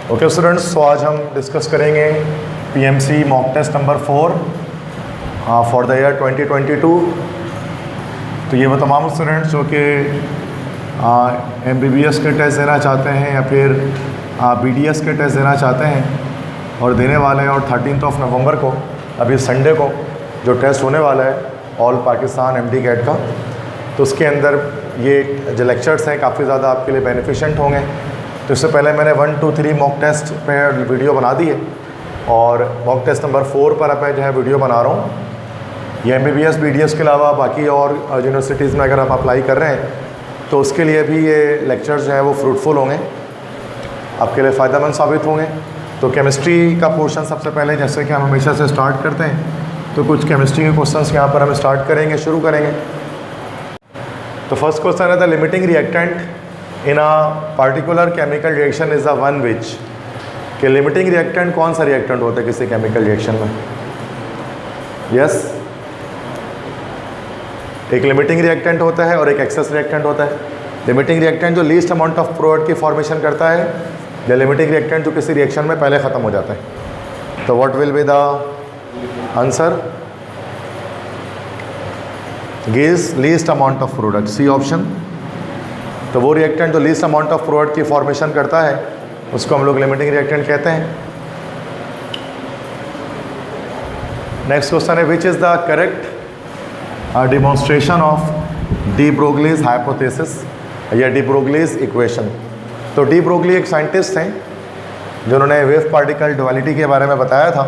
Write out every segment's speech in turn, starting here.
Okay students, तो आज हम डिस्कस करेंगे PMC mock test number 4 for the year 2022। तो ये वो तमाम स्टूडेंट्स जो कि एमबीबीएस के टेस्ट देना चाहते हैं या फिर बीडीएस के टेस्ट देना चाहते हैं और देने वाले हैं, और 13 नवंबर को अभी संडे को जो टेस्ट होने वाला है ऑल पाकिस्तान एमडी कैट का, तो उसके अंदर ये जो लेक्चर्स हैं काफ़ी ज़्यादा आपके लिए बेनिफिशेंट होंगे। तो इससे पहले मैंने 1, 2, 3 मॉक टेस्ट पे वीडियो बना दी है और मॉक टेस्ट नंबर 4 पर अब मैं जो है वीडियो बना रहा हूँ। ये एमबीबीएस बीडीएस के अलावा बाकी और यूनिवर्सिटीज़ में अगर आप अप्लाई कर रहे हैं तो उसके लिए भी ये लेक्चर्स जो हैं वो फ्रूटफुल होंगे, आपके लिए फ़ायदेमंद साबित होंगे। तो केमिस्ट्री का पोर्शन सबसे पहले, जैसे कि हम हमेशा से स्टार्ट करते हैं, तो कुछ केमिस्ट्री के क्वेश्चंस यहाँ पर हम स्टार्ट करेंगे, शुरू करेंगे। तो फर्स्ट क्वेश्चन है the limiting reactant in a particular chemical reaction is the one which. कि लिमिटिंग रिएक्टेंट कौन सा रिएक्टेंट होता है किसी केमिकल रिएक्शन में? यस, एक लिमिटिंग रिएक्टेंट होता है और एक एक्सेस रिएक्टेंट होता है। लिमिटिंग रिएक्टेंट जो लीस्ट अमाउंट ऑफ प्रोडक्ट की फॉर्मेशन करता है, या लिमिटिंग रिएक्टेंट जो किसी रिएक्शन में पहले ख़त्म हो जाता है। तो what will be the answer? Gives least amount of product, C option. तो वो रिएक्टेंट जो लीस्ट अमाउंट ऑफ प्रोडक्ट की फॉर्मेशन करता है उसको हम लोग लिमिटिंग रिएक्टेंट कहते हैं। नेक्स्ट क्वेश्चन है which is the correct demonstration of D Broglie's hypothesis या डी ब्रोगलीज इक्वेशन। तो डी ब्रोगली एक साइंटिस्ट हैं जिन्होंने वेव पार्टिकल डुअलिटी के बारे में बताया था,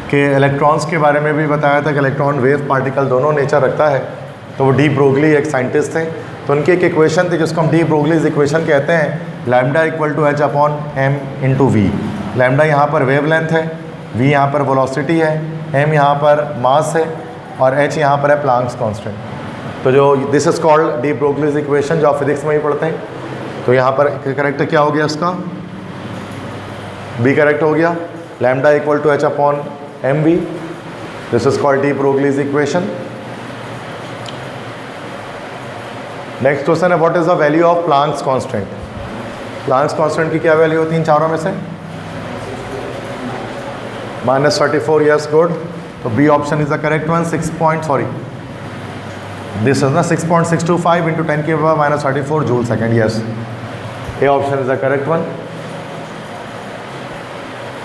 कि इलेक्ट्रॉन्स के बारे में भी बताया था कि इलेक्ट्रॉन वेव पार्टिकल दोनों नेचर रखता है। तो वो डी ब्रोगली एक साइंटिस्ट थे। तो उनकी एक इक्वेशन थी जिसको हम डी ब्रोगलीज इक्वेशन कहते हैं, lambda equal to H upon M into V. Lambda यहाँ पर वेवलेंथ है, वी यहाँ पर वेलोसिटी है, एम यहाँ पर मास है और एच यहाँ पर है प्लांक्स कांस्टेंट। तो जो this is called de Broglie's equation, जो आप फिजिक्स में ही पढ़ते हैं। तो यहाँ पर करेक्ट क्या हो गया इसका? बी करेक्ट हो गया। Lambda equal to H upon M V, this is called de Broglie's equation. Next question है what is the value of Planck's constant. Planck's constant की क्या वैल्यू होती है इन चारों में से? -34, यस गुड। तो B option is the correct one. 6.625 into 10 की power -34 joule second, yes, A option is the correct one.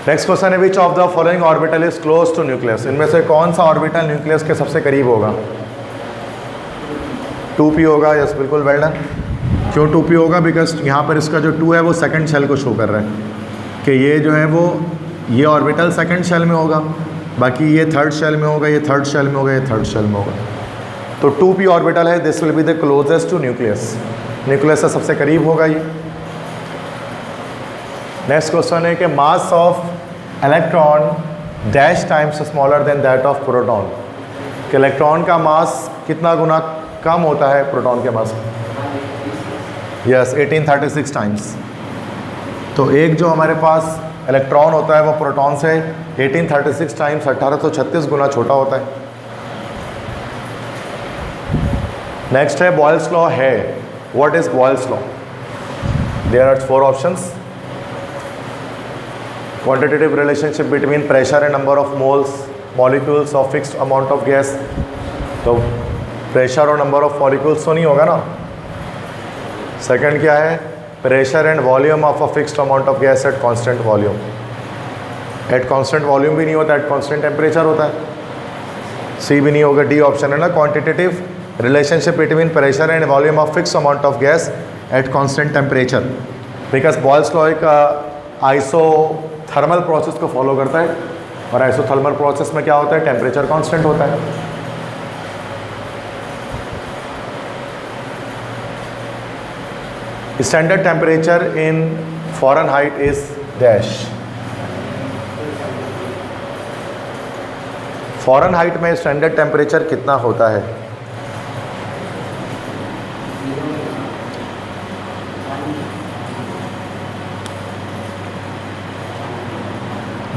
Next question है which of the following orbital is close to nucleus. इनमें से कौन सा ऑर्बिटल न्यूक्लियस के सबसे करीब होगा? 2p होगा, यस बिल्कुल, वेल डन। क्यों 2p होगा? बिकॉज यहाँ पर इसका जो 2 है वो सेकंड शेल को शो कर रहा है कि ये जो है वो ये ऑर्बिटल सेकंड शेल में होगा, बाकी ये थर्ड शेल में होगा, ये थर्ड शेल में होगा, ये थर्ड शेल में होगा। तो 2p ऑर्बिटल है, this will be the closest to nucleus. Nucleus से सबसे करीब होगा ये। नेक्स्ट क्वेश्चन है कि mass of electron dash times smaller than that of proton. कि इलेक्ट्रॉन का मास कितना गुना कम होता है प्रोटॉन के मास? Yes, 1836 times. तो एक जो हमारे पास इलेक्ट्रॉन होता है वो प्रोटॉन से 1836 टाइम्स 1836 गुना छोटा होता है। नेक्स्ट है बॉयल्स लॉ है। What is Boyle's law? There are 4 options. Quantitative relationship between pressure and number of moles molecules of fixed amount of gas. तो प्रेशर और नंबर ऑफ मॉलिक्यूल्स तो नहीं होगा ना। सेकंड क्या है? Pressure and volume of a fixed amount of gas at constant volume. At constant volume भी नहीं होता, एट कांस्टेंट टेम्परेचर होता है। सी भी नहीं होगा, डी ऑप्शन है ना, quantitative relationship between pressure and volume of fixed amount of gas at constant temperature. Because Boyle's law एक आइसोथर्मल प्रोसेस को फॉलो करता है, और आइसोथर्मल प्रोसेस में क्या होता है? टेम्परेचर कांस्टेंट होता है। Standard temperature in Fahrenheit is dash. Fahrenheit में स्टैंडर्ड टेम्परेचर कितना होता है?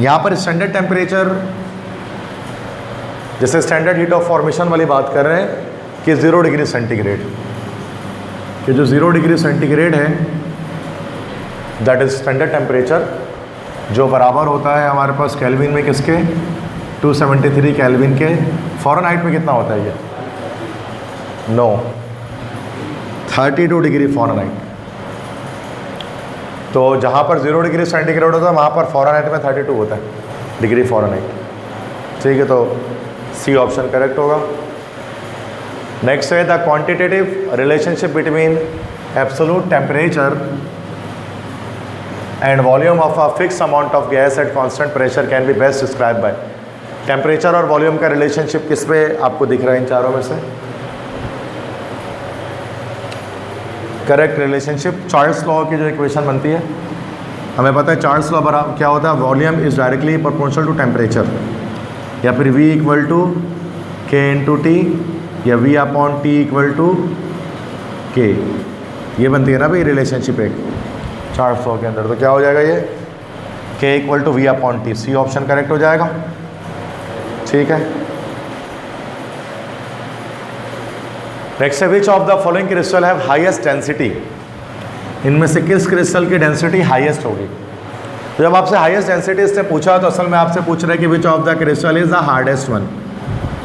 यहाँ पर स्टैंडर्ड टेम्परेचर, जैसे स्टैंडर्ड हीट ऑफ फॉर्मेशन वाली बात कर रहे हैं कि 0 डिग्री सेंटीग्रेड, कि जो 0 डिग्री सेंटीग्रेड है दैट इज स्टैंडर्ड टेम्परेचर, जो बराबर होता है हमारे पास केल्विन में किसके, 273 केल्विन के। फ़ारेनहाइट में कितना होता है ये? 32 डिग्री फ़ारेनहाइट। तो जहाँ पर 0 डिग्री सेंटीग्रेड होता है वहाँ पर फ़ारेनहाइट में 32 होता है डिग्री फ़ारेनहाइट। ठीक है, तो सी ऑप्शन करेक्ट होगा। नेक्स्ट है the quantitative relationship between absolute temperature and volume of a fix amount of gas at constant pressure can be best describe by. Temperature और वॉल्यूम का रिलेशनशिप किस पे आपको दिख रहा है इन चारों में से? करेक्ट रिलेशनशिप चार्ल्स लॉ की जो इक्वेशन बनती है, हमें पता है चार्ल्स लॉ बराबर क्या होता है, volume is directly proportional to temperature, या फिर V equal to K into T, या V upon T equal to K. ये बनती है ना भाई रिलेशनशिप एक चार्ल्स लॉ के अंदर। तो क्या हो जाएगा ये, K equal to V upon T. C option correct हो जाएगा। ठीक है, नेक्स्ट है which of the following crystal have highest density. इनमें से किस क्रिस्टल की डेंसिटी हाईएस्ट होगी? तो जब आपसे हाईएस्ट डेंसिटी इसने पूछा तो असल में आपसे पूछ रहे हैं कि विच of the crystal is the hardest one.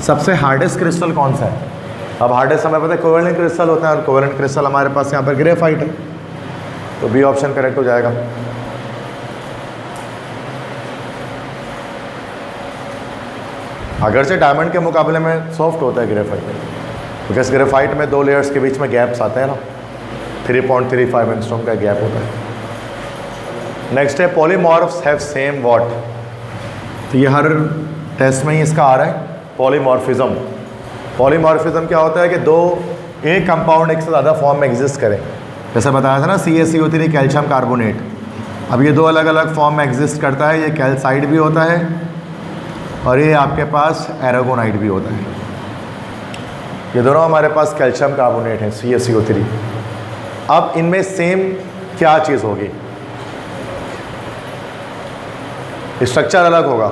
सबसे हार्डेस्ट क्रिस्टल कौन सा है? अब हार्डेस्ट हमें पता है कोवेलेंट क्रिस्टल होता है, और कोवेलेंट क्रिस्टल हमारे पास यहाँ पर ग्रेफाइट है, तो बी ऑप्शन करेक्ट हो जाएगा। अगरचे डायमंड के मुकाबले में सॉफ्ट होता है ग्रेफाइट, बिकॉज ग्रेफाइट में 2 लेयर्स के बीच में गैप्स आते हैं ना, 3.35 एंगस्ट्रॉम का गैप होता है। नेक्स्ट है पॉलीमॉर्फ्स हैव सेम व्हाट। तो ये हर टेस्ट में ही इसका आ रहा है पॉलीमॉर्फिज्म। पॉलीमॉर्फिज्म क्या होता है कि एक कंपाउंड एक से ज़्यादा फॉर्म में एग्जिस्ट करें। जैसे बताया था ना CaCO3 कैल्शियम कार्बोनेट, अब ये 2 अलग अलग फॉर्म में एग्जिस्ट करता है। ये कैल्साइड भी होता है और ये आपके पास एरागोनाइट भी होता है। ये दोनों हमारे पास कैल्शियम कार्बोनेट है CaCO3। अब इनमें सेम क्या चीज़ होगी? स्ट्रक्चर अलग होगा,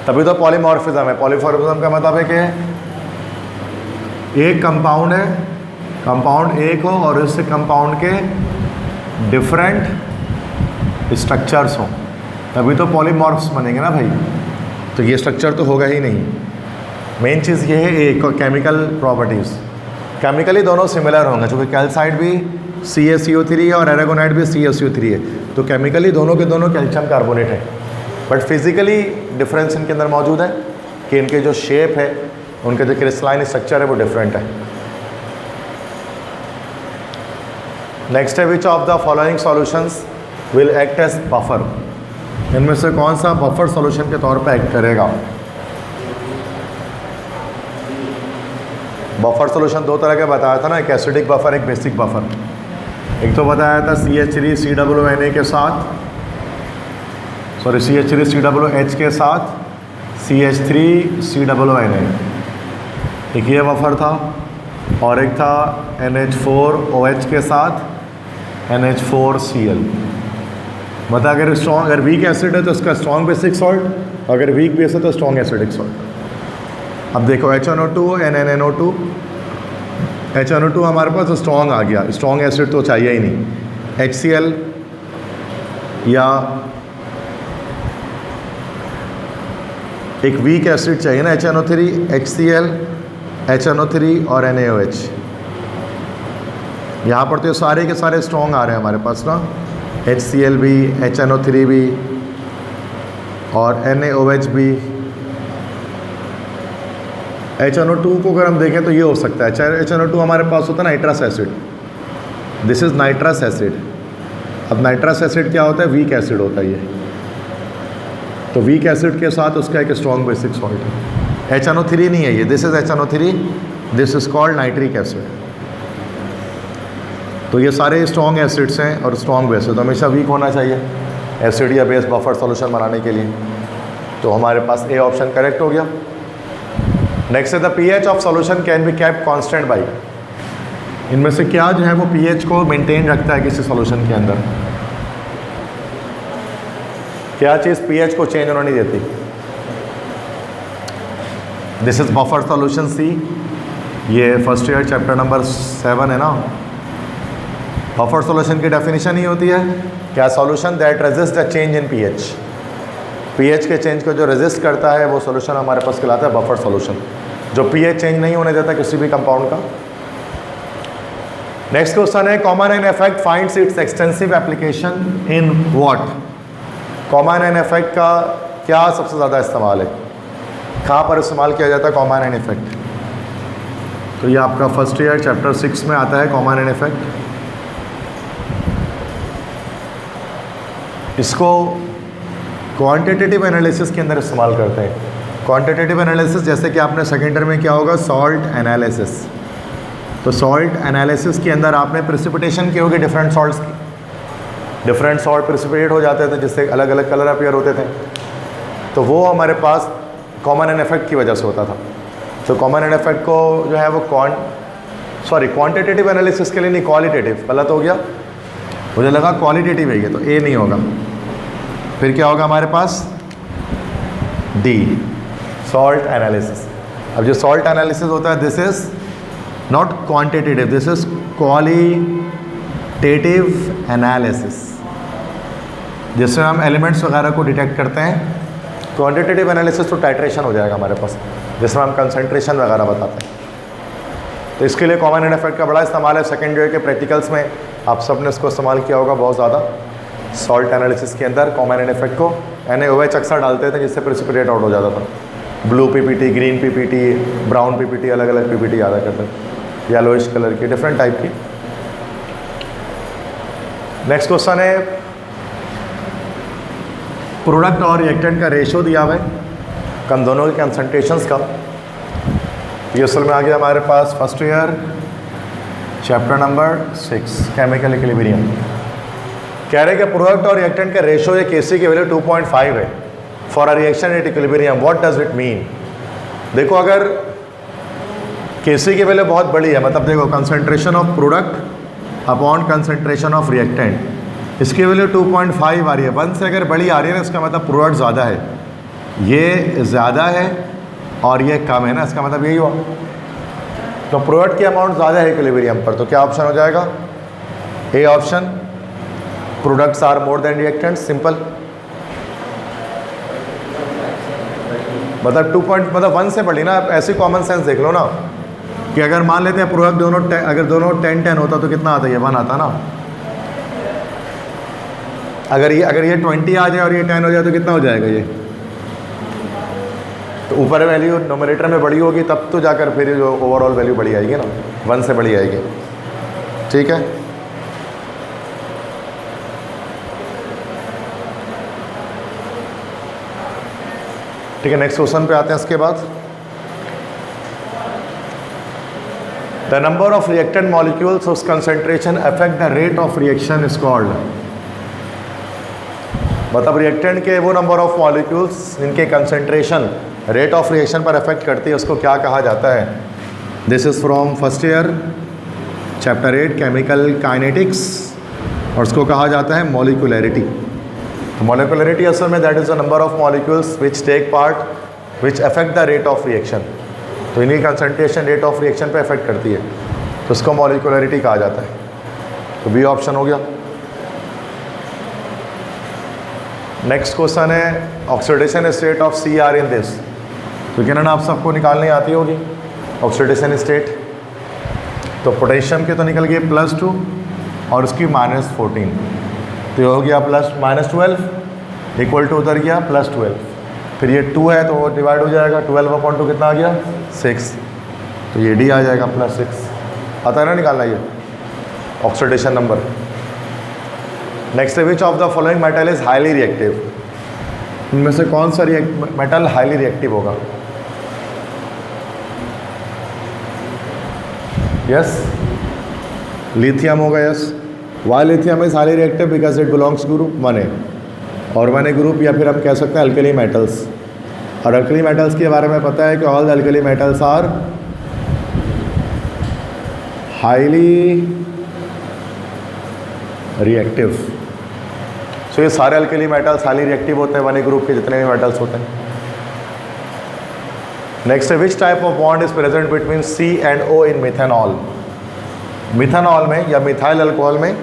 तभी तो पॉलीमॉर्फिज्म है। पॉलीमॉर्फिज्म का मतलब है कि एक कंपाउंड है, कंपाउंड एक हो और उससे कंपाउंड के डिफरेंट स्ट्रक्चर्स हों, तभी तो पॉलीमॉर्फ्स बनेंगे ना भाई। तो ये स्ट्रक्चर तो होगा ही नहीं। मेन चीज़ ये है एक केमिकल प्रॉपर्टीज़। केमिकली दोनों सिमिलर होंगे, क्योंकि कैल्साइड भी CaCO3 है और एरागोनाइट भी CaCO3 है, तो केमिकली दोनों के दोनों कैल्शियम कार्बोनेट है। बट फिजिकली डिफरेंस इनके अंदर मौजूद है कि इनके जो शेप है, उनके जो क्रिस्टलाइन स्ट्रक्चर है वो डिफरेंट है। नेक्स्ट है which of the following solutions will act as buffer. इनमें से कौन सा बफर सॉल्यूशन के तौर पे एक्ट करेगा? बफर सॉल्यूशन 2 तरह के बताया था ना, एक एसिडिक बफर, एक बेसिक बफर। एक तो बताया था CH3COONA के साथ, सॉरी CH3COOH के साथ CH3COONA, एक ये बफर था, और एक था NH4OH के साथ NH4Cl। बता अगर स्ट्रॉन्ग, अगर वीक एसिड है तो इसका स्ट्रॉन्ग बेसिक सॉल्ट, अगर वीक बेस है तो स्ट्रॉन्ग एसिडिक सॉल्ट। अब देखो HNO2 NNNO2, HNO2 हमारे पास तो स्ट्रॉन्ग आ गया, स्ट्रॉन्ग एसिड तो चाहिए ही नहीं। HCl या एक वीक एसिड चाहिए ना, HNO3, HCl, HNO3 और NaOH। यहाँ पर तो सारे के सारे स्ट्रॉन्ग आ रहे हैं हमारे पास ना, HCl भी, HNO3 भी और NaOH भी। HNO2 को अगर हम देखें तो ये हो सकता है, HNO2 हमारे पास होता है nitrous acid, this is nitrous acid. अब नाइट्रस एसिड क्या होता है? वीक एसिड होता है ये, तो वीक एसिड के साथ उसका एक स्ट्रॉन्ग बेसिक सॉल्ट है। HNO3 नहीं है ये, this is HNO3, this is called nitric acid. तो ये सारे स्ट्रॉन्ग एसिड्स हैं और स्ट्रॉन्ग बेस है, तो हमेशा वीक होना चाहिए एसिड या बेस बफर सॉल्यूशन बनाने के लिए। तो हमारे पास ए ऑप्शन करेक्ट हो गया। नेक्स्ट है the pH of solution can be kept constant by. इनमें से क्या जो है वो pH को मेंटेन रखता है किसी सॉल्यूशन के अंदर? क्या चीज़ pH को चेंज होने नहीं देती? This is buffer solution C। ये फर्स्ट ईयर चैप्टर नंबर 7 है ना, बफर सॉल्यूशन की डेफिनेशन ही होती है क्या, solution that resist the change in pH, pH के चेंज को जो रेजिस्ट करता है वो सॉल्यूशन हमारे पास कहलाता है बफर सॉल्यूशन, जो पीएच चेंज नहीं होने देता किसी भी कंपाउंड का। नेक्स्ट क्वेश्चन है common an effect finds it's extensive application in what. Common an effect का क्या सबसे ज़्यादा इस्तेमाल है, कहाँ पर इस्तेमाल किया जाता है कॉमन एन इफेक्ट? तो ये आपका फर्स्ट ईयर चैप्टर 6 में आता है कॉमन एन इफेक्ट। इसको क्वांटिटेटिव एनालिसिस के अंदर इस्तेमाल करते हैं। क्वांटिटेटिव एनालिसिस जैसे कि आपने सेकेंड ईयर में क्या होगा, सॉल्ट एनालिसिस। तो सॉल्ट एनालिसिस के अंदर आपने प्रेसिपिटेशन की होगी डिफरेंट सॉल्ट्स की, डिफरेंट सॉल्ट प्रेसिपिटेट हो जाते थे जिससे अलग अलग कलर अपीयर होते थे, तो वो हमारे पास कॉमन एन इफेक्ट की वजह से होता था। तो कॉमन एन इफेक्ट को जो है वो क्वांटिटेटिव एनालिसिस के लिए नहीं, क्वालिटेटिव, गलत हो गया, मुझे लगा क्वालिटेटिव है ये, तो ए नहीं होगा। फिर क्या होगा हमारे पास, डी, सॉल्ट एनालिसिस। अब जो सॉल्ट एनालिसिस होता है this is not quantitative, this is qualitative analysis, जिसमें हम एलिमेंट्स वगैरह को डिटेक्ट करते हैं। क्वांटिटेटिव एनालिसिस तो टाइट्रेशन हो जाएगा हमारे पास, जिसमें हम कंसंट्रेशन वगैरह बताते हैं। तो इसके लिए कॉमन एन इफेक्ट का बड़ा इस्तेमाल है। सेकेंड ईयर के प्रैक्टिकल्स में आप सब ने इसको इस्तेमाल किया होगा बहुत ज़्यादा। सॉल्ट एनालिसिस के अंदर कॉमन एन इफेक्ट को NaOH अक्सर डालते थे जिससे प्रेसिपिटेट आउट हो जाता था। Blue PPT, green PPT, brown PPT, अलग अलग पीपीटी याद करते थे, येलोइश कलर की, डिफरेंट टाइप की। नेक्स्ट क्वेश्चन है प्रोडक्ट और रिएक्टेंट का रेशो दिया हुआ है, कम दोनों के कंसंट्रेशंस का। ये असल में आ गया हमारे पास first year chapter number 6 chemical equilibrium. कह रहे हैं कि प्रोडक्ट और रिएक्टेंट का रेशो है Kc की वैल्यू 2.5 है for a reaction at equilibrium, what does it mean? देखो अगर Kc की वैल्यू बहुत बड़ी है, मतलब देखो concentration of product upon concentration of reactant, इसकी वैल्यू 2.5 आ रही है। 1 से अगर बड़ी आ रही है ना, इसका मतलब प्रोडक्ट ज़्यादा है, ये ज़्यादा है और ये कम है ना, इसका मतलब यही हुआ। तो प्रोडक्ट की अमाउंट ज़्यादा है इक्विलिब्रियम पर, तो क्या ऑप्शन हो जाएगा? A option, products are more than reactants, simple. मतलब 1 से बड़ी ना, ऐसी कॉमन सेंस देख लो ना कि अगर मान लेते हैं प्रोडक्ट दोनों अगर दोनों 10-10 होता तो कितना आता है? ये 1 आता ना। अगर ये 20 आ जाए और ये 10 हो जाए तो कितना हो जाएगा ये? तो ऊपर वैल्यू नोमिनेटर में बड़ी होगी तब तो जाकर फिर जो ओवरऑल वैल्यू बड़ी आएगी ना, 1 से बड़ी आएगी। ठीक है, ठीक है। नेक्स्ट क्वेश्चन पे आते हैं। इसके बाद the number of reactant molecules उस concentration affect the rate of reaction is called. मतलब रिएक्टेंट के वो नंबर ऑफ मॉलिक्यूल्स जिनके कंसेंट्रेशन रेट ऑफ रिएक्शन पर अफेक्ट करती है उसको क्या कहा जाता है? This is from first year chapter 8 chemical kinetics, और उसको कहा जाता है मॉलिक्यूलैरिटी। तो मॉलिक्यूलैरिटी असल में that is the number of molecules which take part which affect the rate of reaction. तो इनकी कंसंट्रेशन रेट ऑफ रिएक्शन पे अफेक्ट करती है, तो उसको मॉलिक्यूलैरिटी कहा जाता है। तो बी ऑप्शन हो गया। नेक्स्ट क्वेश्चन है oxidation state of Cr in this. तो कहना आप सबको निकालनी आती होगी ऑक्सीडेशन स्टेट। तो पोटेशियम के तो निकल गए +2 और उसकी -14, तो ये हो गया +-12 इक्वल टू उधर गया +12। फिर ये 2 है तो वो डिवाइड हो जाएगा, 12/2 कितना आ गया? 6। तो ये डी आ जाएगा +6। आता है ना निकालना ये oxidation number. Next which of the following metal is highly reactive. इनमें से कौन सा मेटल हाईली रिएक्टिव होगा? यस, लिथियम होगा। Yes, why lithium is highly reactive because it belongs group 1A और 1A ग्रुप, या फिर हम कह सकते हैं अल्कली मेटल्स। और अल्कली मेटल्स के बारे में पता है कि all the alkali metals are highly reactive. So ये सारे अल्कली मेटल्स हाईली रिएक्टिव होते हैं 1A ग्रुप के जितने भी मेटल्स होते हैं। नेक्स्ट है which type of bond is present between C and O in methanol. Methanol में या मिथाइल अल्कोहल में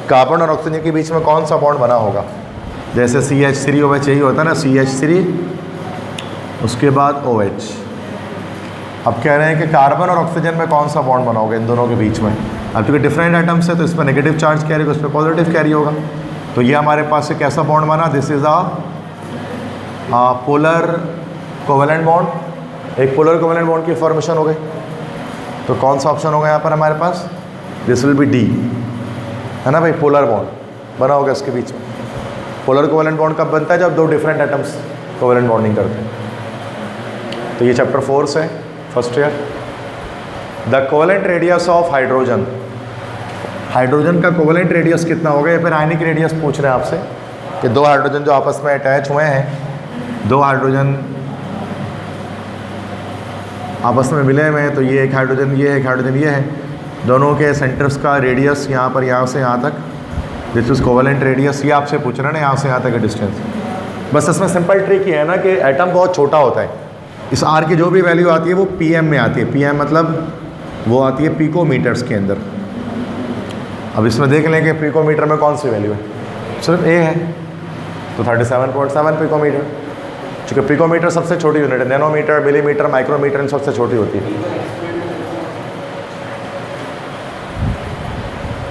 कार्बन और ऑक्सीजन के बीच में कौन सा बॉन्ड बना होगा? जैसे CH3OH यही होता है ना, CH3 उसके बाद OH। अब कह रहे हैं कि कार्बन और ऑक्सीजन में कौन सा बॉन्ड बना होगा इन दोनों के बीच में। अब क्योंकि डिफरेंट आइटम्स है तो इस पर नेगेटिव चार्ज कैरी होगा, उस पर पॉजिटिव कैरी होगा। तो ये हमारे पास से कैसा बॉन्ड बना? This is a polar covalent bond. एक पोलर कोवेलेंट बॉन्ड की फॉर्मेशन हो गई। तो कौन सा ऑप्शन होगा यहाँ पर हमारे पास? दिस विल बी डी, है ना भाई, पोलर बॉन्ड बना होगा इसके बीच में। पोलर कोवेलेंट बॉन्ड कब बनता है? जब दो डिफरेंट एटम्स कोवेलेंट बॉन्डिंग करते हैं। तो ये चैप्टर 4 से first year. The covalent radius of hydrogen, hydrogen का कोवेलेंट रेडियस कितना होगा? या फिर आयनिक रेडियस पूछ रहे हैं आपसे कि दो हाइड्रोजन जो आपस में अटैच हुए हैं, दो हाइड्रोजन आपस में मिले हुए हैं, तो ये एक हाइड्रोजन ये एक हाइड्रोजन ये है, दोनों के सेंटर्स का रेडियस यहाँ पर यहाँ से यहाँ तक, दिस इज कोवेलेंट रेडियस। ये आपसे पूछ रहे हैं ना, यहाँ से यहाँ तक का डिस्टेंस। बस इसमें सिंपल ट्रिक ये है ना कि एटम बहुत छोटा होता है। इस आर की जो भी वैल्यू आती है वो PM में आती है। PM मतलब वो आती है पिकोमीटर्स के अंदर। अब इसमें देख लें कि पिकोमीटर में कौन सी वैल्यू है? सिर्फ A है, तो 37.7 पिकोमीटर। चूँकि पिकोमीटर सबसे छोटी यूनिट है, नैनोमीटर, मिलीमीटर, माइक्रोमीटर इन सबसे छोटी होती है।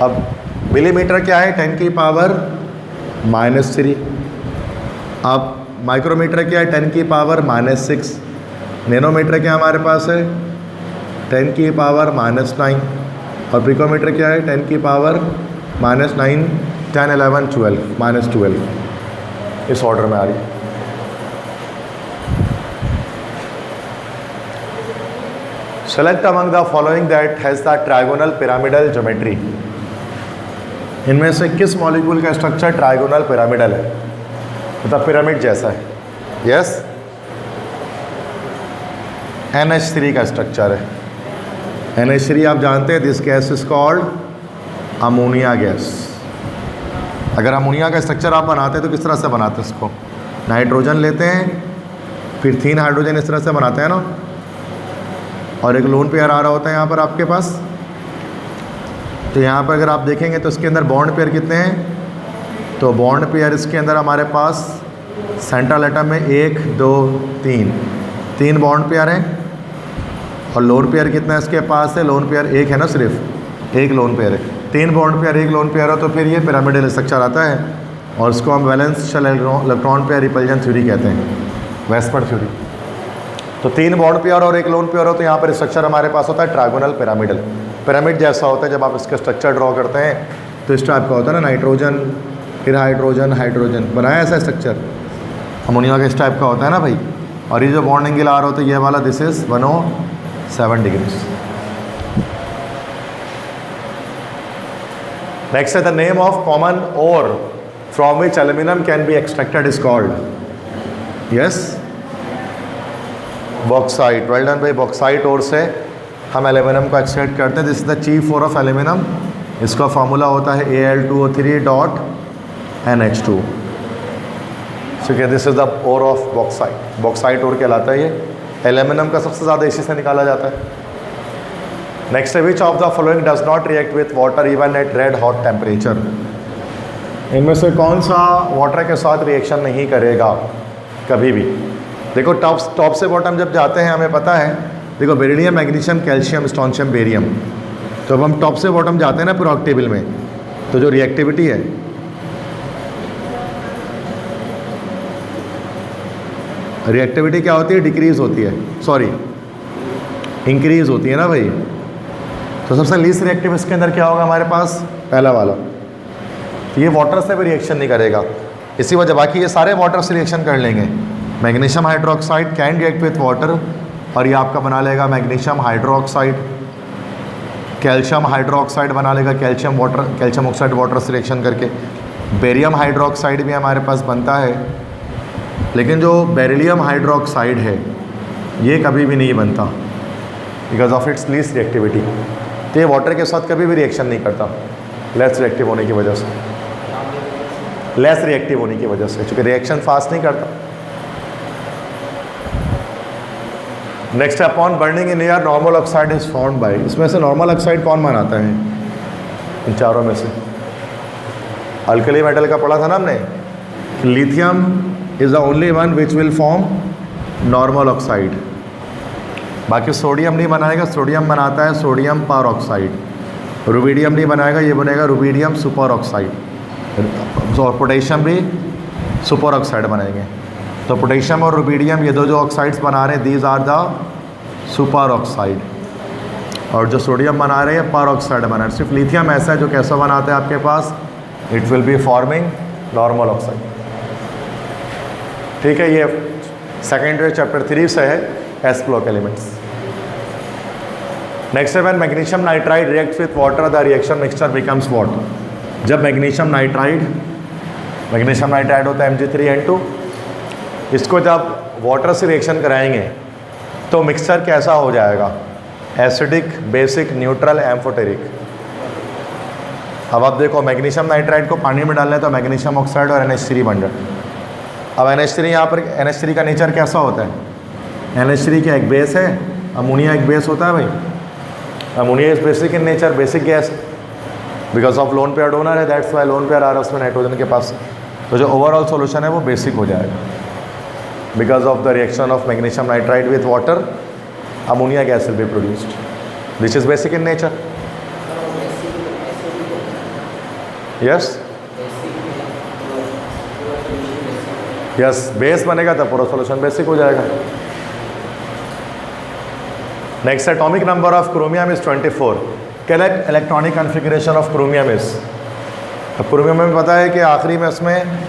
अब मिलीमीटर क्या है? 10 की पावर -3। अब माइक्रोमीटर क्या है? 10 की पावर -6। नैनोमीटर क्या हमारे पास है? 10 की पावर -9। और पिकोमीटर क्या है? 10 की पावर -9, 10, 11, 12, -12। इस ऑर्डर में आ रही है। Select among the following that has the trigonal pyramidal geometry. इनमें से किस मॉलिक्यूल का स्ट्रक्चर ट्राइगोनल पिरामिडल है, मतलब पिरामिड जैसा है? यस, NH3 का स्ट्रक्चर है। NH3 आप जानते हैं, this gas is called ammonia gas. अगर अमोनिया का स्ट्रक्चर आप बनाते हैं तो किस तरह से बनाते हैं इसको? नाइट्रोजन लेते हैं, फिर 3 हाइड्रोजन इस तरह से बनाते हैं ना, और एक लोन पेयर आ रहा होता है यहाँ पर आपके पास। तो यहाँ पर अगर आप देखेंगे तो इसके अंदर बॉन्ड पेयर कितने हैं? तो बॉन्ड पेयर इसके अंदर हमारे पास सेंट्रल एटम में 1, 2, 3 बॉन्ड पेयर हैं। और लोन पेयर कितना है इसके पास है? लोन पेयर 1 है ना, सिर्फ 1 लोन पेयर है। 3 बॉन्ड पेयर 1 लोन पेयर हो तो फिर ये पिरामिडल स्ट्रक्चर आता है, और इसको हम valence shell electron pair repulsion theory कहते हैं, वेस्पर्ड थ्योरी। तो 3 बॉन्ड पेयर और 1 लोन पेयर हो तो यहाँ पर स्ट्रक्चर हमारे पास होता है ट्राइगोनल पिरामिडल। पिरामिड जैसा होता है। जब आप इसका स्ट्रक्चर ड्रॉ करते हैं तो इस टाइप का होता है ना, नाइट्रोजन फिर हाइड्रोजन हाइड्रोजन, बनाया ऐसा स्ट्रक्चर। अमोनिया का इस टाइप का होता है ना भाई। और ये जो बॉन्ड एंगल आ रहा होता है ये वाला, दिस इज 107 डिग्रीज। नेक्स्ट है the name of common ore from which aluminium can be extracted is called. Yes, bauxite. Well done भाई। बॉक्साइट ओर से हम एल्यूमिनियम को एक्सट्रैक्ट करते हैं। This is the chief ore of aluminium. इसका formula होता है Al2O3.NH2। ठीक है, this is the ore of bauxite. Bauxite ore कहलाता है ये। एल्यूमिनियम का सबसे ज़्यादा इसी से निकाला जाता है। नेक्स्ट है which of the following does not react with water even at red hot temperature. इनमें से कौन सा वाटर के साथ रिएक्शन नहीं करेगा कभी भी? देखो टॉप से बॉटम जब जाते हैं हमें पता है, देखो beryllium, magnesium, calcium, strontium, barium. तो अब हम टॉप से बॉटम जाते हैं ना पीरियोडिक टेबल में, तो जो रिएक्टिविटी है, रिएक्टिविटी क्या होती है? डिक्रीज होती है, सॉरी इंक्रीज होती है ना भाई। तो सबसे लीस्ट रिएक्टिव इसके अंदर क्या होगा हमारे पास? पहला वाला। तो ये वाटर से भी रिएक्शन नहीं करेगा, इसी वजह बाकी ये सारे वाटर से रिएक्शन कर लेंगे। Magnesium hydroxide can react with water, और ये आपका बना लेगा मैग्नीशियम हाइड्रोक्साइड। कैल्शियम हाइड्रोक्साइड बना लेगा कैल्शियम ऑक्साइड वाटर से रिएक्शन करके। बेरियम हाइड्रोक्साइड भी हमारे पास बनता है, लेकिन जो बेरिलियम हाइड्रोक्साइड है ये कभी भी नहीं बनता because of its least reactivity. तो ये वाटर के साथ कभी भी रिएक्शन नहीं करता, लेस रिएक्टिव होने की वजह से, लेस रिएक्टिव होने की वजह से, चूँकि रिएक्शन फास्ट नहीं करता। Next upon burning in air normal oxide is formed by. इसमें से नॉर्मल ऑक्साइड कौन बनाता है? इन चारों में से? अल्कली मेटल का पढ़ा था ना हमने, lithium is the only one which will form normal oxide. बाकी सोडियम नहीं बनाएगा, सोडियम बनाता है सोडियम पर ऑक्साइड। रुबीडियम नहीं बनाएगा, ये बनेगा रुबीडियम सुपर ऑक्साइड। और पोटेशियम भी सुपर ऑक्साइड बनेंगे। तो पोटेशियम और रुबीडियम ये दो जो ऑक्साइड्स बना रहे हैं, these are the super oxide. और जो सोडियम बना रहे हैं पर ऑक्साइड बना रहे हैं। सिर्फ लिथियम ऐसा है जो कैसा बनाता है आपके पास, it will be forming normal oxide. ठीक है, ये सेकेंड चैप्टर 3 से है, एस ब्लॉक एलिमेंट्स। नेक्स्ट है, when magnesium nitride reacts with water the reaction mixture becomes what? जब मैग्नीशियम नाइट्राइड होता है Mg3N2, इसको जब वाटर से रिएक्शन कराएंगे तो मिक्सचर कैसा हो जाएगा? Acidic, basic, neutral, amphoteric. अब आप देखो, मैग्नीशियम नाइट्राइड को पानी में डालना है तो मैग्नीशियम ऑक्साइड और NH3 बन जाए। अब NH3 यहाँ पर, NH3 का नेचर कैसा होता है? NH3 का एक बेस है, अमोनिया एक बेस होता है भाई। Ammonia is basic in nature, basic gas, because of lone pair donor है, दैट्स वाई लोन पेयर आ रहा है उसमें नाइट्रोजन के पास। तो जो ओवरऑल सॉल्यूशन है वो बेसिक हो जाएगा। Because of the reaction of magnesium nitride with water, ammonia gas will be produced, which is basic in nature. Yes yes, base बनेगा तब पूरा सॉल्यूशन बेसिक हो जाएगा। Next, atomic number of chromium is 24। Correct electronic configuration of chromium is. अब chromium में पता है कि आखिरी में इसमें,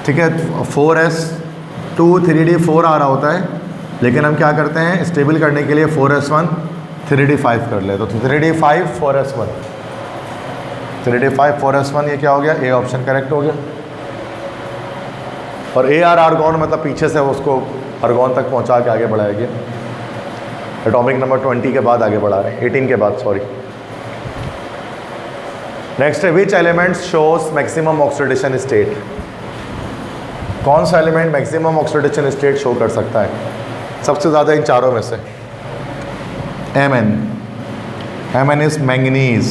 ठीक है, 4s2 3d4 आ रहा होता है, लेकिन हम क्या करते हैं, स्टेबल करने के लिए 4s1 3d5 कर ले। तो 3d5 4s1, 3d5 4s1, ये क्या हो गया? ए ऑप्शन करेक्ट हो गया। और AR आर्गॉन मतलब पीछे से उसको आर्गॉन तक पहुंचा के आगे बढ़ाया गया। एटॉमिक नंबर 20 के बाद आगे बढ़ा रहे हैं, 18 के बाद, सॉरी। नेक्स्ट है, which element shows maximum oxidation state? कौन सा element maximum oxidation state show कर सकता है? सबसे ज़्यादा इन चारों में से Mn इज मैंगनीज।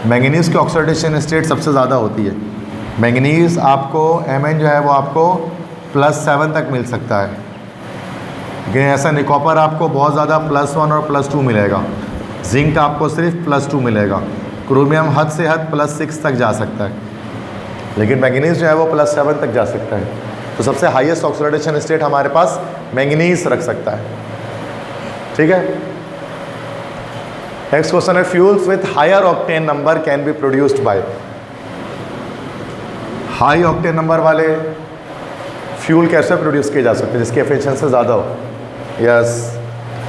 मैंगनीज की ऑक्सीडेशन स्टेट सबसे ज़्यादा होती है। मैंगनीज आपको Mn जो है वो आपको +7 तक मिल सकता है, लेकिन ऐसा नहीं। कॉपर आपको बहुत ज़्यादा +1 और +2 मिलेगा। जिंक आपको सिर्फ +2 मिलेगा। क्रोमियम हद से हद +6 तक जा सकता है, लेकिन मैंगनीज जो है वो +7 तक जा सकता है। तो सबसे हाईएस्ट ऑक्सीडेशन स्टेट हमारे पास मैंगनीज रख सकता है। ठीक है, नेक्स्ट क्वेश्चन है, fuels with higher octane number can be produced by. High octane number वाले फ्यूल कैसे प्रोड्यूस किए जा सकते हैं? जिसकी एफिशिएंसी ज़्यादा हो। यस,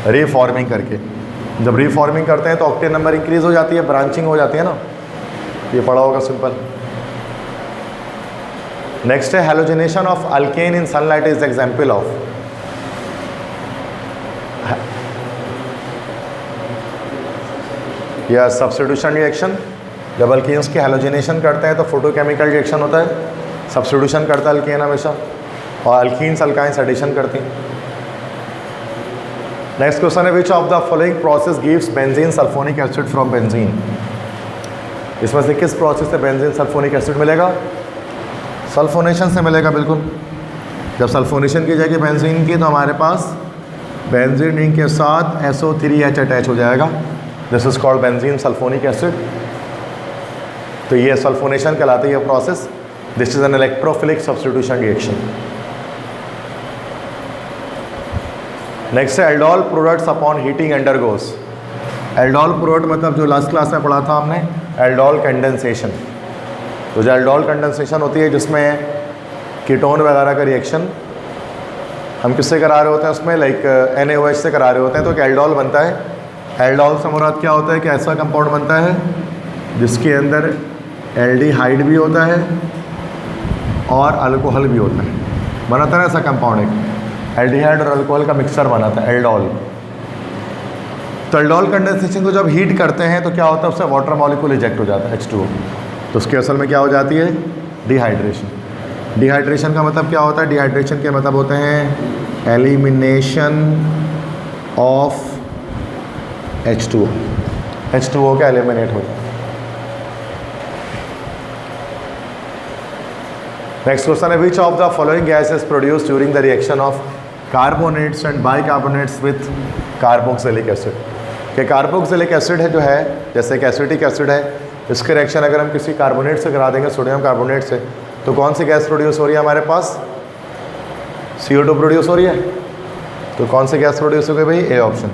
रीफॉर्मिंग करके। जब रीफॉर्मिंग करते हैं तो ऑक्टेन नंबर इंक्रीज हो जाती है, ब्रांचिंग हो जाती है ना, ये पढ़ा होगा सिंपल। नेक्स्ट है, halogenation of alkane in sunlight is example of. या सब्स्टिट्यूशन रिएक्शन। जब अल्केन्स की हैलोजिनेशन करते हैं तो फोटोकेमिकल रिएक्शन होता है, सब्स्टिट्यूशन करता है अल्केन हमेशा, और अल्कीन्स अल्काइंस एडिशन करती हैं। नेक्स्ट क्वेश्चन है, which of the following process gives benzene sulphonic acid from benzene? इसमें से किस प्रोसेस से बेंजीन सल्फोनिक एसिड मिलेगा? सल्फोनेशन से मिलेगा, बिल्कुल। जब सल्फोनेशन की जाएगी बेंजीन की तो हमारे पास बेंजीन रिंग के साथ SO3H अटैच हो जाएगा। This is called benzene sulphonic acid. तो ये सल्फोनेशन कहलाती है process. This is an electrophilic substitution reaction. Next है, aldol products upon heating undergoes. Aldol product मतलब जो लास्ट क्लास में पढ़ा था हमने, एल्डोल कंडेंसेशन। तो जो एल्डोल कंडेंसेशन होती है जिसमें कीटोन वगैरह का रिएक्शन हम किससे करा रहे होते हैं, उसमें लाइक NaOH से करा रहे होते हैं, तो एक एल्डोल बनता है। एल्डोल से मुराद क्या होता है कि ऐसा कंपाउंड बनता है जिसके अंदर एल्डिहाइड भी होता है और अल्कोहल भी होता है। बनाता है ऐसा कंपाउंड, एक एल्डिहाइड और अल्कोहल का मिक्सचर बनाता है एल्डोल। तो एल्डोल कंडेंसेशन को जब हीट करते हैं तो क्या होता है, उससे वाटर मॉलिक्यूल इजेक्ट हो जाता है H2O। तो उसके असल में क्या हो जाती है, डिहाइड्रेशन। डिहाइड्रेशन का मतलब क्या होता है, डिहाइड्रेशन के मतलब होते हैं एलिमिनेशन ऑफ H2O। H2O का एलिमिनेट हो जाए। नेक्स्ट क्वेश्चन है which of the following gas is produce during the reaction of carbonates and bicarbonates with carboxylic acid. कि कार्बोक्सिलिक एसिड है जो है, जैसे एक एसिटिक एसिड है, इसके रिएक्शन अगर हम किसी कार्बोनेट से करा देंगे, सोडियम कार्बोनेट से, तो कौन सी गैस प्रोड्यूस हो रही है हमारे पास? CO2 प्रोड्यूस हो रही है। तो कौन सी गैस प्रोड्यूस हो गई भाई? A option.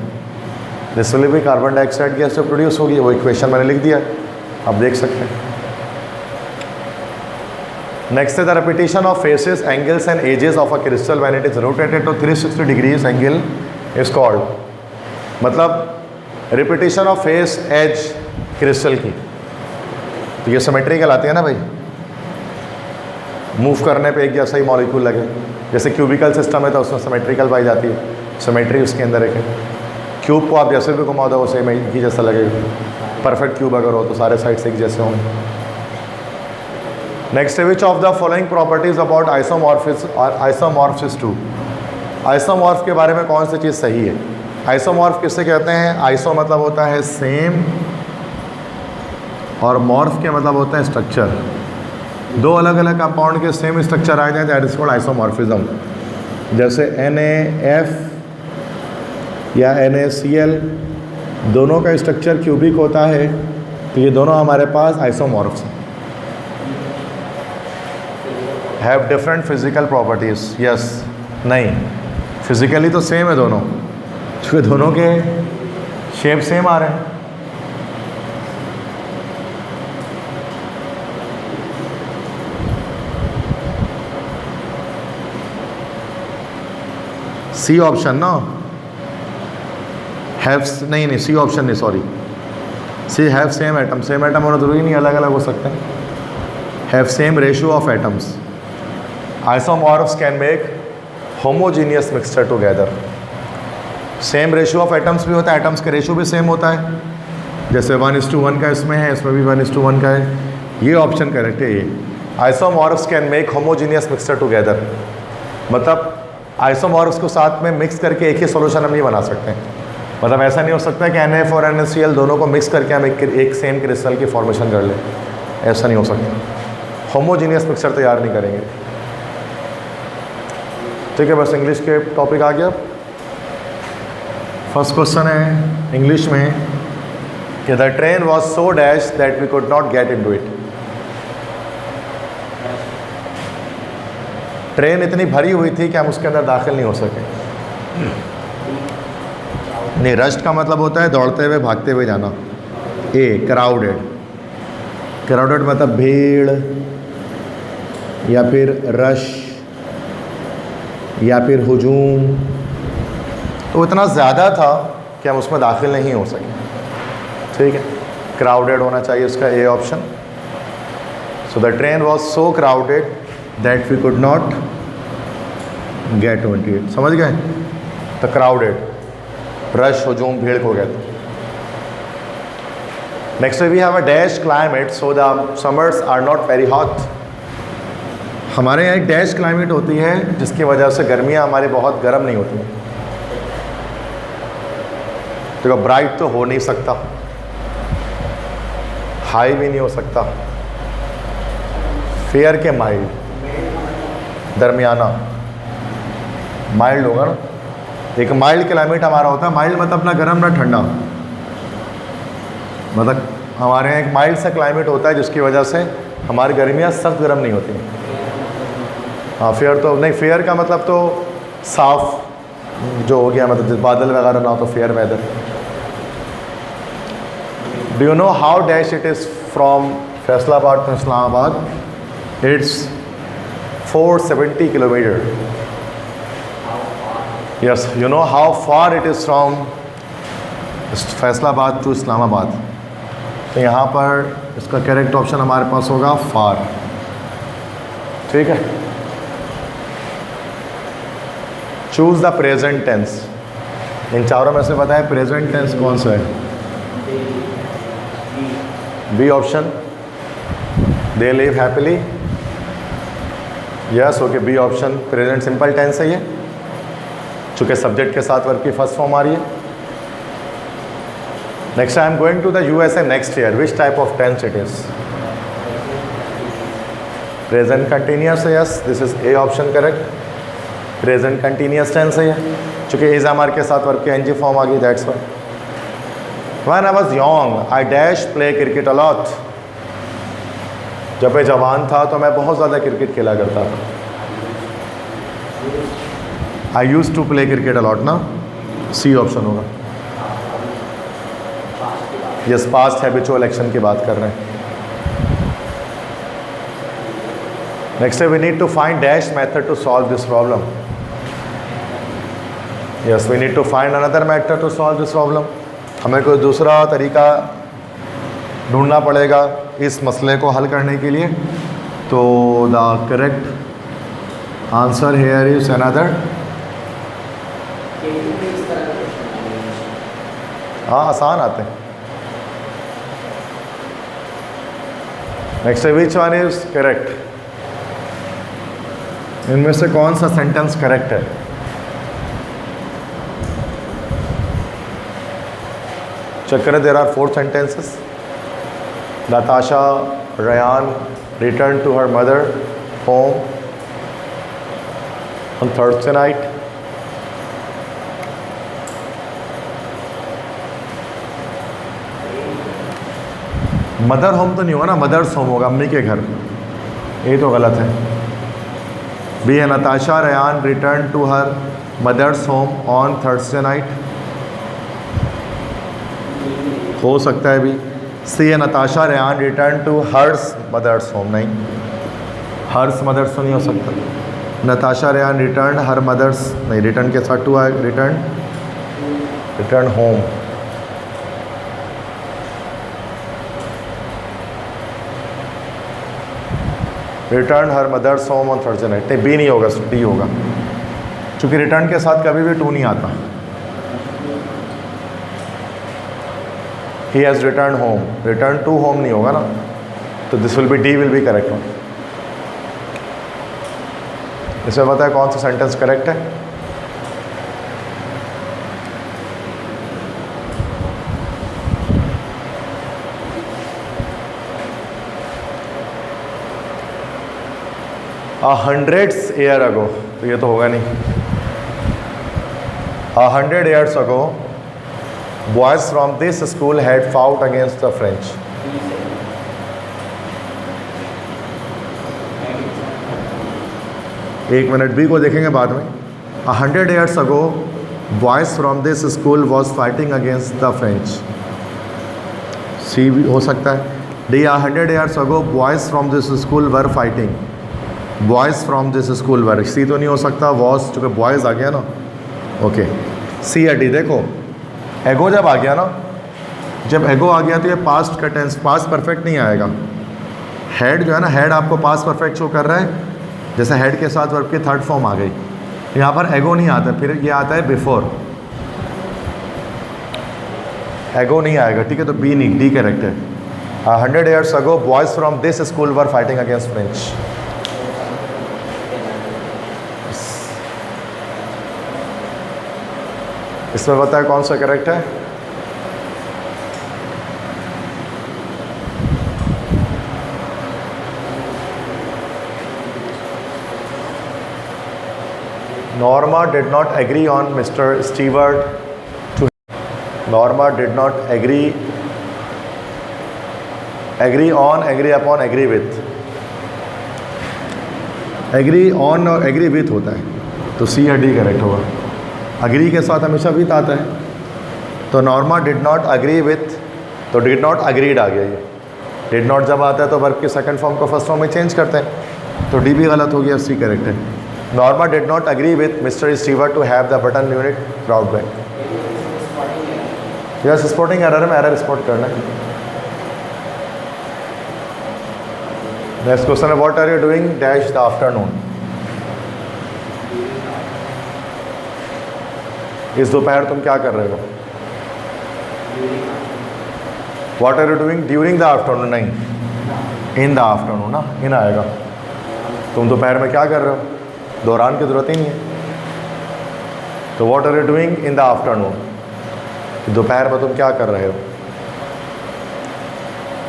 दिस विल भी कार्बन डाइऑक्साइड गैस जो प्रोड्यूस होगी, वो इक्वेशन मैंने लिख दिया, आप देख सकते हैं। नेक्स्ट है the repetition of faces, angles and edges of a crystal when it is rotated to 360 degrees angle is called. मतलब repetition of face edge crystal की, तो ये सिमेट्रिकल आती है ना भाई, मूव करने पे एक जैसा ही मॉलिक्यूल लगे। जैसे क्यूबिकल सिस्टम है तो उसमें सिमेट्रिकल पाई जाती है, सिमेट्री उसके अंदर एक है। क्यूब को आप जैसे भी घुमा दो वो सेम एक ही जैसा लगेगा। परफेक्ट क्यूब अगर हो तो सारे साइड्स एक जैसे होंगे। नेक्स्ट है which of the following properties about isomorphs is true. Isomorph के बारे में कौन सी चीज़ सही है? आइसोमॉर्फ किससे कहते हैं? आइसो मतलब होता है सेम, और मॉर्फ के मतलब होता है स्ट्रक्चर। दो अलग अलग कंपाउंड के सेम स्ट्रक्चर आ जाए दैट इज कॉल्ड आइसोमॉर्फिज्म। जैसे NaF या NaCl, दोनों का स्ट्रक्चर क्यूबिक होता है, तो ये दोनों हमारे पास आइसोमॉर्फ्स हैं। Have different physical properties, yes, नहीं, फिजिकली तो सेम है दोनों, क्योंकि दोनों के शेप सेम आ रहे हैं। सी ऑप्शन ना, हैव, नहीं सी ऑप्शन नहीं, sorry, C have same atom. Same atom होना जरूरी नहीं, अलग अलग हो सकते हैं। Have same ratio of atoms. Isomorphs can make homogeneous mixture together. Same ratio of atoms भी होता है, एटम्स का रेशियो भी सेम होता है। जैसे 1:1 का इसमें है, इसमें भी 1:1 का है। ये ऑप्शन करेक्ट है। ये isomorphs can make homogeneous mixture together, मतलब आइसोमॉर्फ्स को साथ में मिक्स करके एक ही सॉल्यूशन हम नहीं बना सकते। मतलब ऐसा नहीं हो सकता कि NaF और NaCl दोनों को मिक्स करके हम एक सेम क्रिस्टल की फॉर्मेशन कर लें, ऐसा नहीं हो सकता। होमोजीनियस मिक्सचर तैयार नहीं करेंगे। ठीक है, बस इंग्लिश के टॉपिक आ गया। फर्स्ट क्वेश्चन है इंग्लिश में कि the train was so dash that we could not get into it. Train इतनी भरी हुई थी कि हम उसके अंदर दाखिल नहीं हो सके। नहीं, रश्ट का मतलब होता है दौड़ते हुए, भागते हुए जाना। क्राउडेड, क्राउडेड मतलब भीड़ या फिर रश या फिर हुजूम, तो इतना ज़्यादा था कि हम उसमें दाखिल नहीं हो सके। ठीक है, क्राउडेड होना चाहिए उसका A option. So the train was so crowded that we could not get into it. समझ गए? तो क्राउडेड, रश, हुजूम, भीड़ हो गया। Next we have a dash climate so the summers are not very hot. हमारे यहाँ एक डैश क्लाइमेट होती है जिसकी वजह से गर्मियाँ हमारी बहुत गर्म नहीं होती। देखो, ब्राइट तो हो नहीं सकता, हाई भी नहीं हो सकता, फेयर के माइल्ड, दरमियाना, माइल्ड होगा ना। एक माइल्ड क्लाइमेट हमारा होता है। माइल्ड मतलब ना गर्म ना ठंडा, मतलब हमारे यहाँ एक माइल्ड सा क्लाइमेट होता है जिसकी वजह से हमारी गर्मियाँ सख्त गर्म नहीं होती। हाँ, फेयर तो नहीं, फेयर का मतलब तो साफ जो हो गया, मतलब बादल वगैरह ना हो तो fair weather. Do you know how dash it is from Faisalabad to Islamabad? It's 470 kilometre. Yes, you know how far it is from Faisalabad to Islamabad? तो यहाँ पर इसका करेक्ट ऑप्शन हमारे पास होगा फार। ठीक है, चूज़ द प्रेजेंट टेंस। इन चारों में से बताएं प्रेजेंट टेंस कौन सा है? B option, they live happily. Yes, okay, B option present simple tense है ये, चूँकि सब्जेक्ट के साथ वर्ब की फर्स्ट फॉर्म आ रही है। Next, I am going to the USA next year. Which type of tense it is? Present continuous है, yes. This is A option correct. Present continuous tense है, चूँकि is am are के साथ verb की ing form आ गई, that's why. When I was young, I dash play cricket a lot. जब मैं जवान था तो मैं बहुत ज़्यादा क्रिकेट खेला करता था. I used to play cricket a lot ना, C ऑप्शन होगा. Yes, past habitual action की बात कर रहे हैं. Next, we need to find dash method to solve this problem. Yes, we need to find another method to solve this problem. हमें कोई दूसरा तरीका ढूंढना पड़ेगा इस मसले को हल करने के लिए. तो the correct answer here is another. हाँ, आसान आते हैं. Next, which one is correct? इनमें से कौन सा सेंटेंस करेक्ट है? चेक करें. There are 4 sentences. Natasha Ryan returned to her mother home on Thursday night. Mother home तो नहीं होगा ना, मदर्स होम होगा, अम्मी के घर. ये तो गलत है. बी है Natasha Ryan return to her mother's home on Thursday night. हो सकता है भी. सी है Natasha Ryan return to hers mother's home. नहीं, हर्स मदर्स तो नहीं हो सकता. Natasha Ryan return her mother's, नहीं, रिटर्न के साथ टू आए, return home. Return her mother's home on Thursday night. नहीं, बी नहीं होगा, डी होगा, क्योंकि रिटर्न के साथ कभी भी टू नहीं आता. He has return home, return to home नहीं होगा ना, तो this will be, D will be correct one. इसमें बताया कौन सा सेंटेंस करेक्ट है? hundreds year ago, तो ये तो होगा नहीं. 100 years ago, boys from this school had fought against the French. एक मिनट, बी को देखेंगे बाद में. 100 years ago, boys from this school was fighting against the French. सी भी हो सकता है. D 100 years ago, boys from this school were fighting. Boys from this school were. C तो नहीं हो सकता, वॉज, चूँकि बॉयज़ आ गया ना. ओके, सी या डी. देखो, एगो जब आ गया ना, जब एगो आ गया तो ये पास्ट का टेंस, पास्ट परफेक्ट नहीं आएगा. हेड जो है ना, हेड आपको पास्ट परफेक्ट शो कर रहा है, जैसे हेड के साथ वर्ब की थर्ड फॉर्म आ गई. यहाँ पर एगो नहीं आता, फिर ये आता है बिफोर. एगो नहीं आएगा, ठीक है. तो बी नहीं, डी करेक्ट है. 100 years ago, boys from this school were fighting against French. इसमें बताया कौन सा करेक्ट है? Norma did not agree on Mr. Stewart to. Norma did not agree on, agree upon, agree with. Agree on और agree with होता है, तो सी या डी करेक्ट होगा. अग्री के साथ हमेशा विथ आता है, तो Norma did not agree with, तो डिड नॉट अग्रीड आ गया. ये डिड नॉट जब आता है तो वर्ब की सेकंड फॉर्म को फर्स्ट फॉर्म में चेंज करते हैं, तो डी भी गलत हो गया, सी करेक्ट है. Norma did not agree with mister Stewart to have the button unit brought back. Yes, spotting error में एरर स्पॉट करना है. नेक्स्ट क्वेश्चन है, what are you doing dash the afternoon. इस दोपहर तुम क्या कर रहे हो? What are you doing during the afternoon. नहीं, इन द आफ्टरनून ना, इन आएगा. तुम दोपहर में क्या कर रहे हो, दौरान की ज़रूरत ही नहीं है. तो what are you doing in the afternoon, दोपहर में तुम क्या कर रहे हो.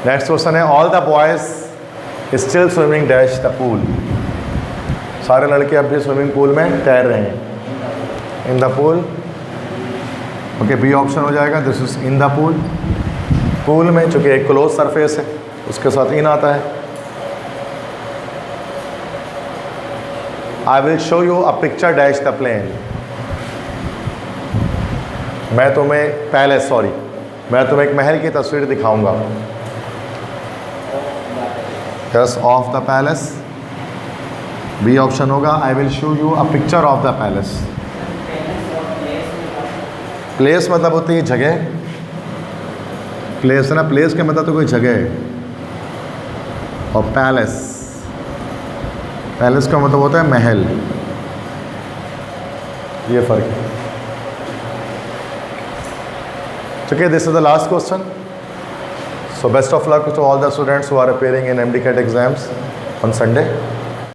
नेक्स्ट क्वेश्चन है all the boys still swimming dash the pool. सारे लड़के अब भी स्विमिंग पूल में तैर रहे हैं। In the pool, okay, B option हो जाएगा। This is in the pool. Pool में चूँकि एक क्लोज सरफेस है उसके साथ इन आता है। I will show you a picture dash the plane. मैं तुम्हें मैं तुम्हें एक महल की तस्वीर दिखाऊंगा। Yes, of the palace. B option होगा I will show you a picture of the palace. Place मतलब होती है जगह। प्लेस है ना, प्लेस के मतलब तो कोई जगह है। और पैलेस का मतलब होता है महल। ये फर्क है। Okay, this is the last question. So best of luck to all the students who are appearing in MD CAT exams on Sunday.